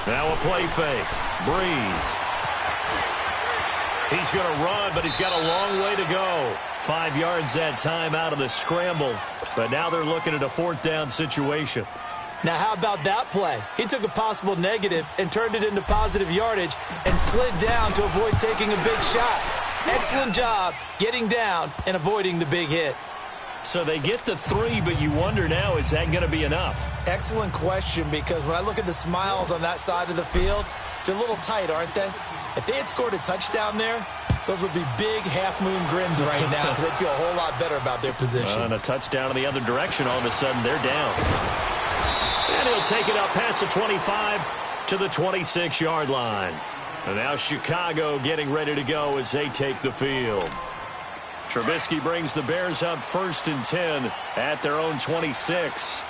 Now a play fake. Brees. He's going to run, but he's got a long way to go. 5 yards that time out of the scramble. But now they're looking at a fourth down situation. Now, how about that play? He took a possible negative and turned it into positive yardage and slid down to avoid taking a big shot. Excellent job getting down and avoiding the big hit. So they get the 3, but you wonder now, is that going to be enough? Excellent question, because when I look at the smiles on that side of the field, they're a little tight, aren't they? If they had scored a touchdown there, those would be big half-moon grins right now because they'd feel a whole lot better about their position. And a touchdown in the other direction, all of a sudden they're down. And he'll take it up past the 25 to the 26-yard line. And now Chicago getting ready to go as they take the field. Trubisky brings the Bears up 1st and 10 at their own 26.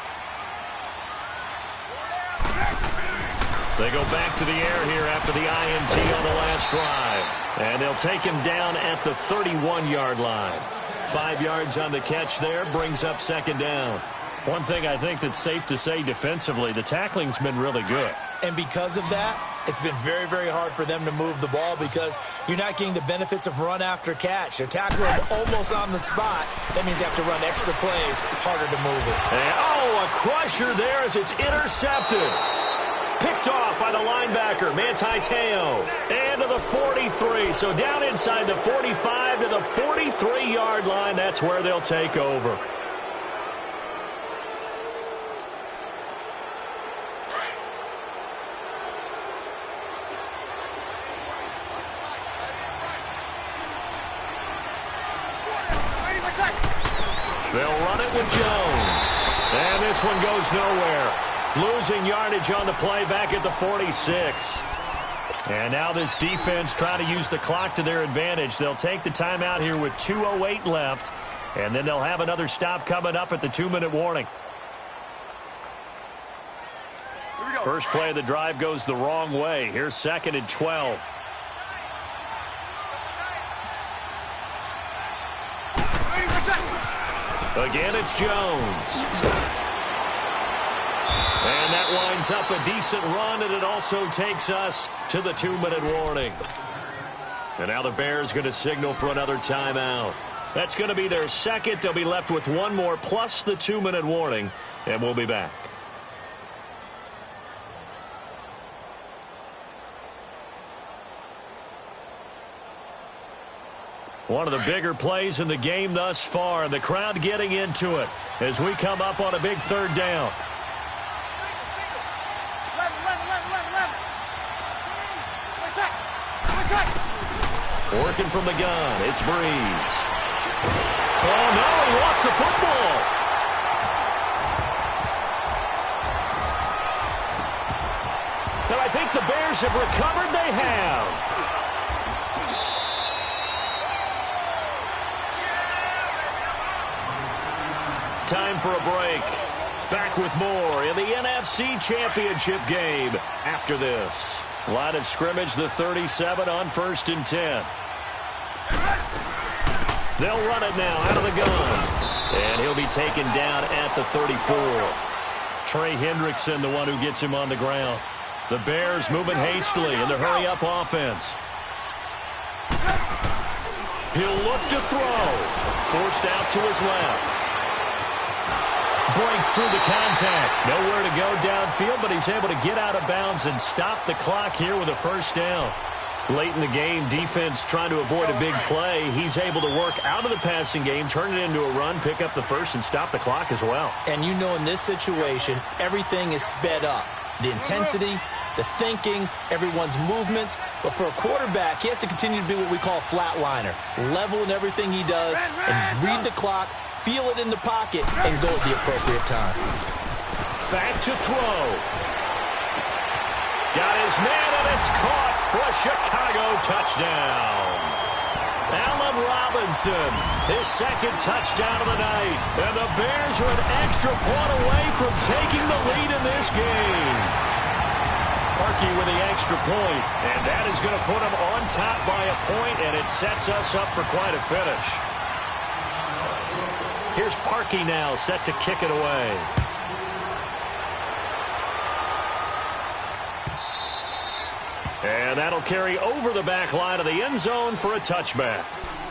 They go back to the air here after the INT on the last drive. And they'll take him down at the 31-yard line. 5 yards on the catch there, brings up 2nd down. One thing I think that's safe to say defensively, the tackling's been really good. And because of that, it's been very, very hard for them to move the ball because you're not getting the benefits of run after catch. They're tackling almost on the spot. That means you have to run extra plays, harder to move it. And, a crusher there as it's intercepted. Picked off by the linebacker, Manti Te'o. And to the 43. So down inside the 45 to the 43-yard line. That's where they'll take over. They'll run it with Jones. And this one goes nowhere. Losing yardage on the play back at the 46. And now this defense trying to use the clock to their advantage. They'll take the timeout here with 2:08 left. And then they'll have another stop coming up at the 2-minute warning. First play of the drive goes the wrong way. Here's 2nd and 12. Again, it's Jones. And that winds up a decent run, and it also takes us to the 2-minute warning. And now the Bears going to signal for another timeout. That's going to be their second. They'll be left with one more plus the 2-minute warning, and we'll be back. One of the bigger plays in the game thus far, and the crowd getting into it as we come up on a big 3rd down. Working from the gun, it's Breeze. Oh, no, he lost the football. Now, I think the Bears have recovered. They have. Time for a break. Back with more in the NFC Championship game after this. Line of scrimmage, the 37 on 1st and 10. They'll run it now out of the gun. And he'll be taken down at the 34. Trey Hendrickson, the one who gets him on the ground. The Bears moving hastily in the hurry-up offense. He'll look to throw. Forced out to his left. Breaks through the contact. Nowhere to go downfield, but he's able to get out of bounds and stop the clock here with a 1st down. Late in the game, defense trying to avoid a big play. He's able to work out of the passing game, turn it into a run, pick up the 1st, and stop the clock as well. And you know in this situation, everything is sped up. The intensity, the thinking, everyone's movements. But for a quarterback, he has to continue to be what we call flatliner. Level in everything he does and read the clock, feel it in the pocket, and go at the appropriate time. Back to throw. Got his man, and it's caught for a Chicago touchdown. Allen Robinson, his 2nd touchdown of the night. And the Bears are an extra point away from taking the lead in this game. Parkey with the extra point, and that is going to put him on top by a point, and it sets us up for quite a finish. Here's Parkey now, set to kick it away. And that'll carry over the back line of the end zone for a touchback.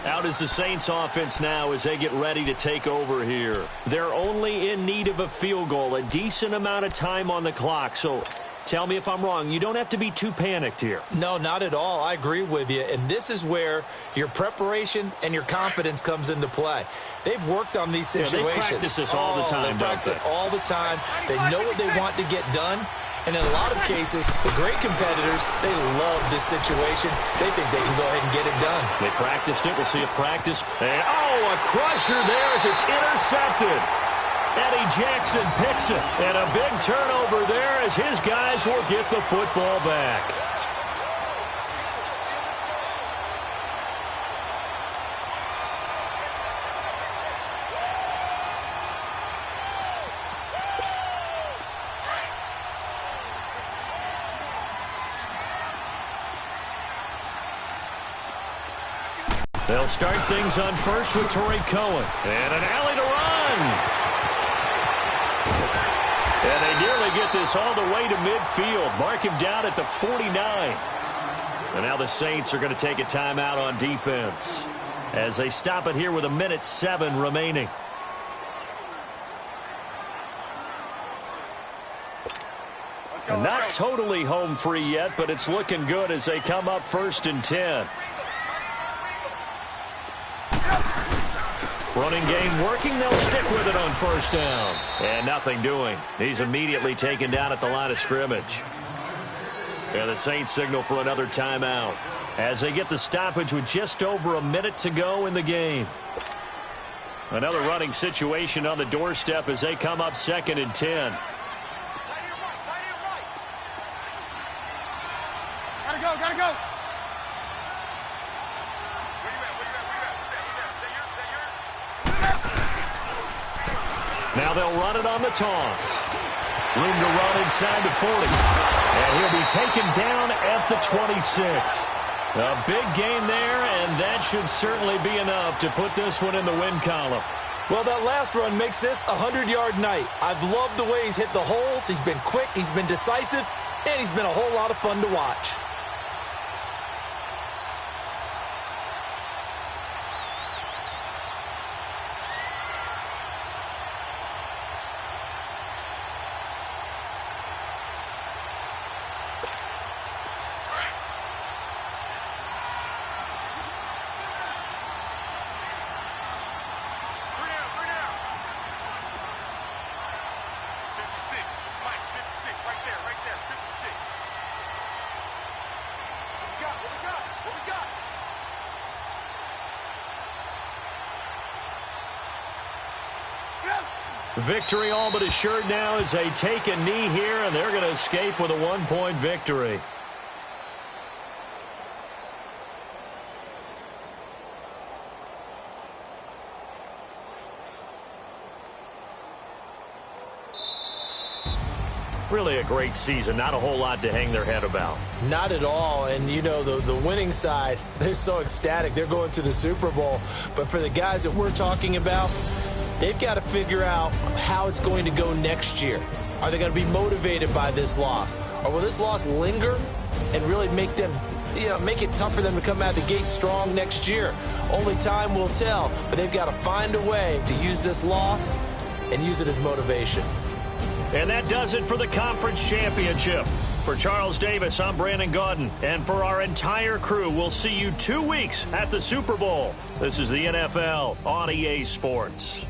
Out is the Saints offense now as they get ready to take over here. They're only in need of a field goal, a decent amount of time on the clock. So tell me if I'm wrong. You don't have to be too panicked here. No, not at all. I agree with you. And this is where your preparation and your confidence comes into play. They've worked on these situations. Yeah, they practice this all the time, don't they? All the time. They know what they want to get done. And in a lot of cases, the great competitors, they love this situation. They think they can go ahead and get it done. They practiced it. We'll see a practice. And, a crusher there as it's intercepted. Eddie Jackson picks it. And a big turnover there as his guys will get the football back. They'll start things on first with Torrey Cohen. And an alley to run. And they nearly get this all the way to midfield. Mark him down at the 49. And now the Saints are going to take a timeout on defense as they stop it here with 1:07 remaining. And not totally home free yet, but it's looking good as they come up 1st and 10. Running game working. They'll stick with it on 1st down. And nothing doing. He's immediately taken down at the line of scrimmage. And the Saints signal for another timeout as they get the stoppage with just over a minute to go in the game. Another running situation on the doorstep as they come up 2nd and 10. Gotta go. Now they'll run it on the toss. Room to run inside the 40. And he'll be taken down at the 26. A big gain there, and that should certainly be enough to put this one in the win column. Well, that last run makes this a 100-yard night. I've loved the way he's hit the holes. He's been quick, he's been decisive, and he's been a whole lot of fun to watch. Victory all but assured now as they take a knee here, and they're going to escape with a 1-point victory. Really a great season. Not a whole lot to hang their head about. Not at all. And, you know, the winning side, they're so ecstatic. They're going to the Super Bowl. But for the guys that we're talking about, they've got to figure out how it's going to go next year. Are they going to be motivated by this loss? Or will this loss linger and really make them, make it tough for them to come out of the gate strong next year? Only time will tell. But they've got to find a way to use this loss and use it as motivation. And that does it for the conference championship. For Charles Davis, I'm Brandon Gaudin. And for our entire crew, we'll see you 2 weeks at the Super Bowl. This is the NFL on EA Sports.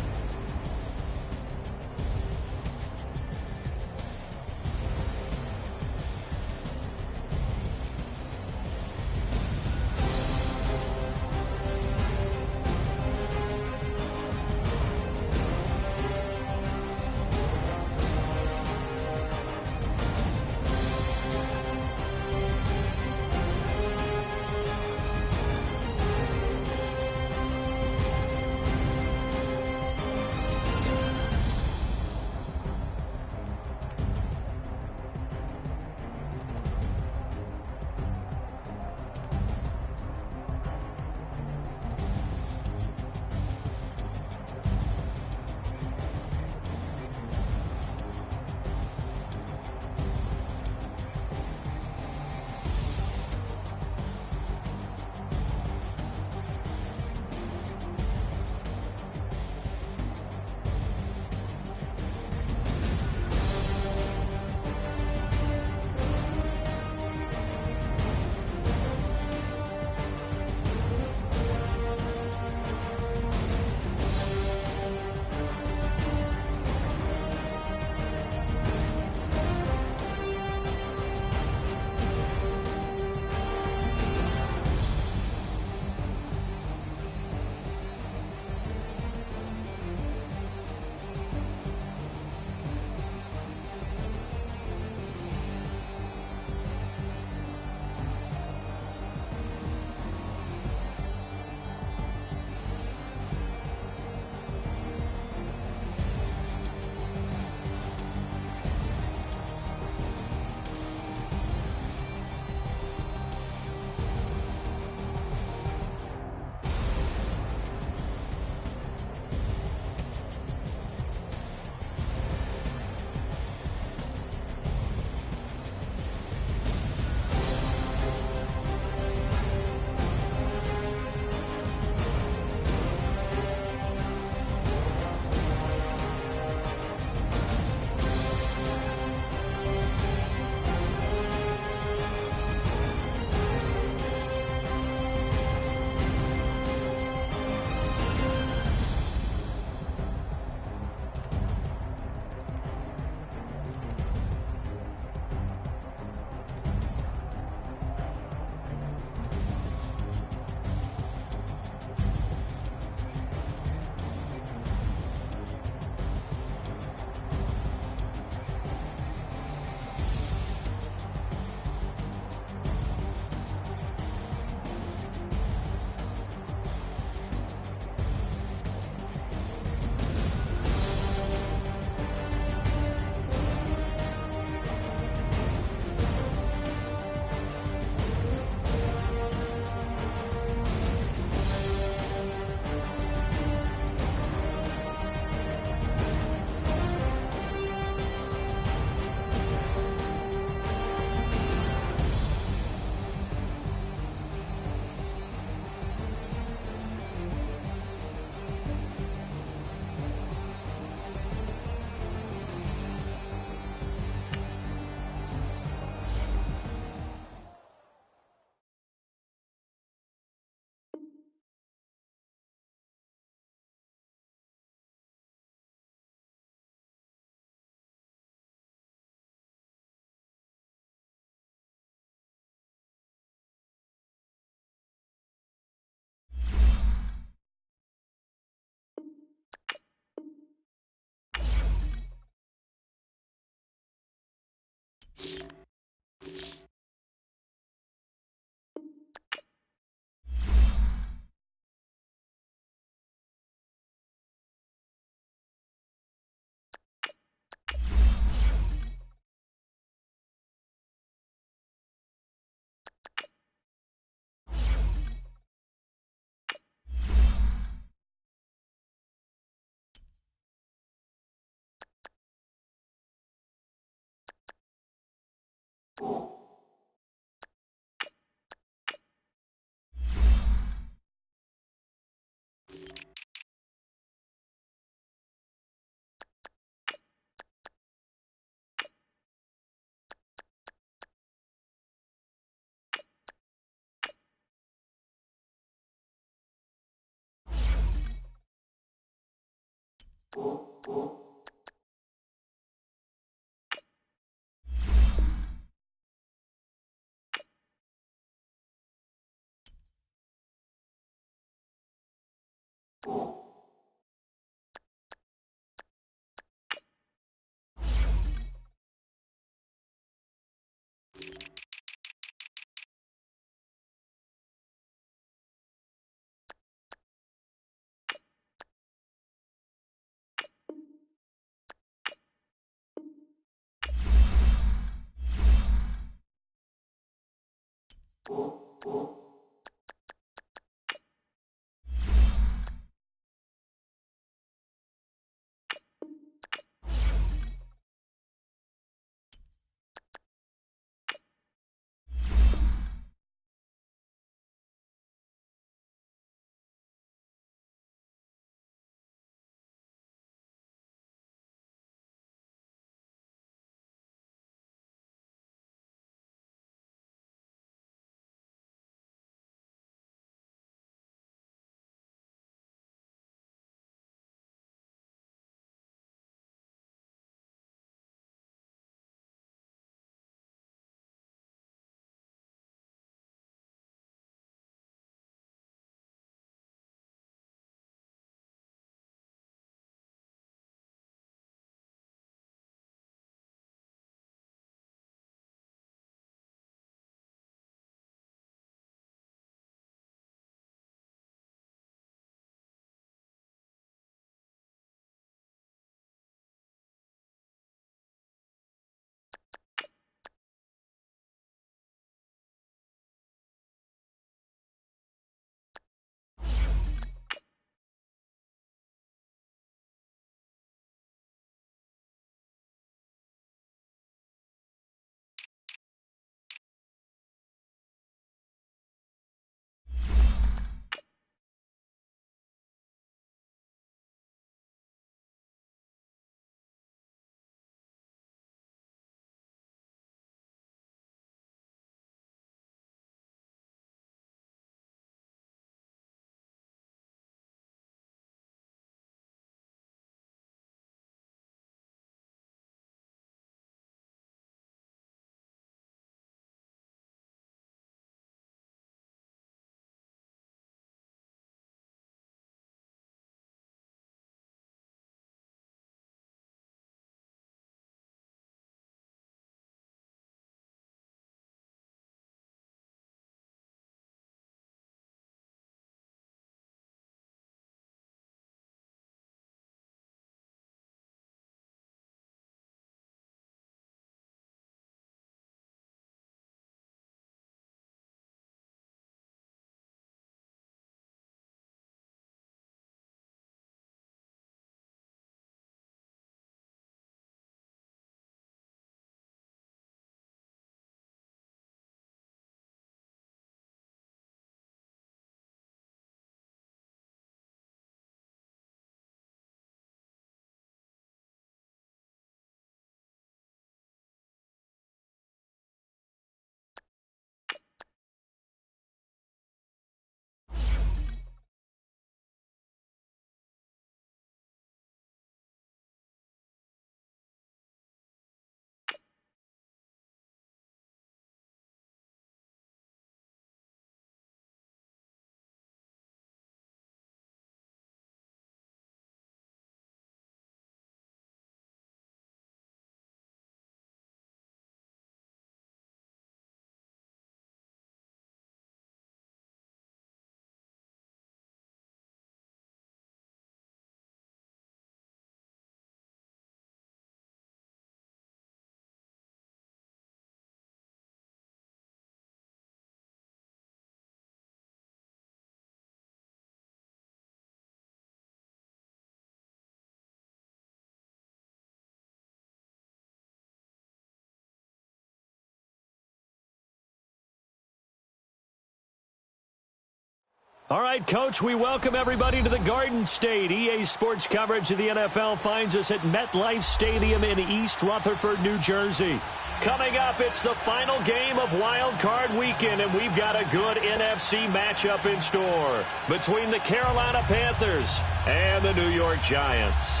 All right, Coach, we welcome everybody to the Garden State. EA Sports coverage of the NFL finds us at MetLife Stadium in East Rutherford, New Jersey. Coming up, it's the final game of Wild Card Weekend, and we've got a good NFC matchup in store between the Carolina Panthers and the New York Giants.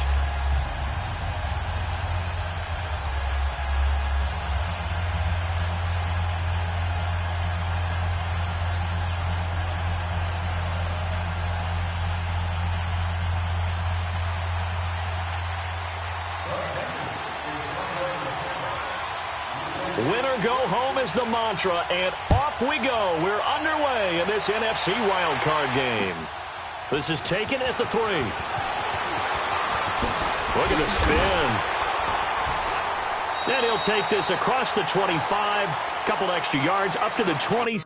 Winner go home is the mantra, and off we go. We're underway in this NFC wildcard game. This is taken at the 3. Look at the spin. And he'll take this across the 25, couple extra yards up to the 20.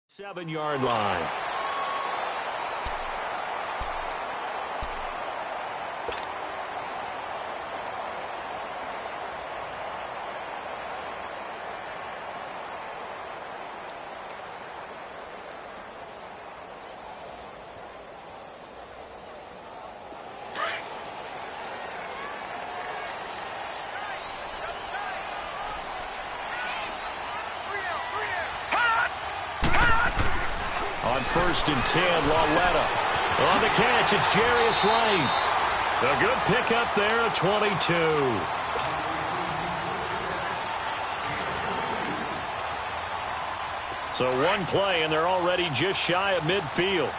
Seven-yard line. On 1st and 10, Lauletta. On the catch, it's Jarius Wright. A good pickup there at 22. So one play, and they're already just shy of midfield.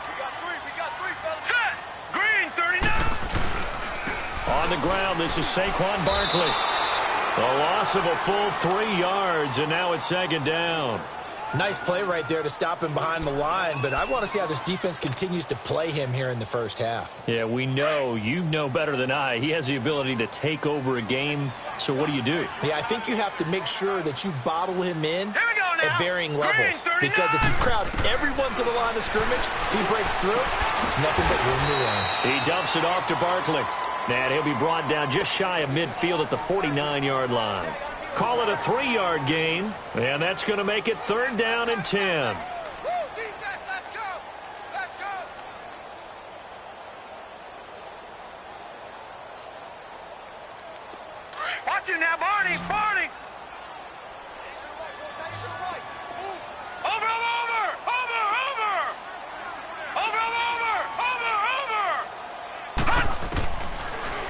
We got three, fellas. Set! Green, 39! On the ground, this is Saquon Barkley. A loss of a full 3 yards, and now it's 2nd down. Nice play right there to stop him behind the line, but I want to see how this defense continues to play him here in the first half. Yeah, we know. You know better than I. He has the ability to take over a game, so what do you do? Yeah, I think you have to make sure that you bottle him in at varying levels, because if you crowd everyone to the line of scrimmage, if he breaks through, it's nothing but room to run. He dumps it off to Barkley. And he'll be brought down just shy of midfield at the 49-yard line. Call it a 3-yard gain, and that's going to make it 3rd down and 10. Let's go! Let's go! Watch it now, Barney! Barney!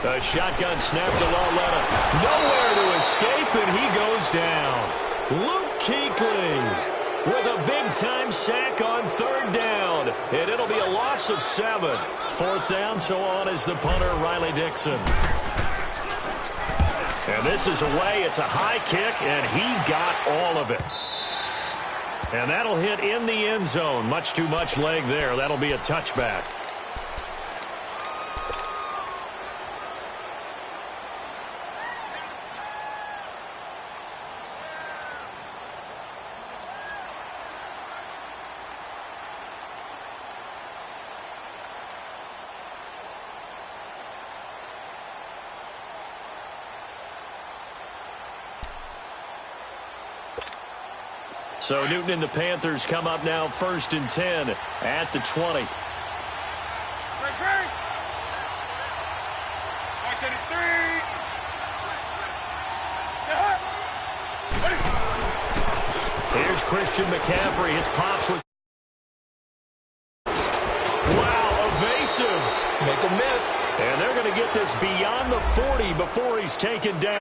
A shotgun snap to Lauletta. Nowhere to escape, and he goes down. Luke Kuechly with a big-time sack on 3rd down. good, and it'll be a loss of 7. 4th down, so on is the punter, Riley Dixon. And this is away. It's a high kick, and he got all of it. And that'll hit in the end zone. Much too much leg there. That'll be a touchback. So Newton and the Panthers come up now 1st and 10 at the 20. Here's Christian McCaffrey. His pops was... Wow, evasive. Make a miss. And they're going to get this beyond the 40 before he's taken down.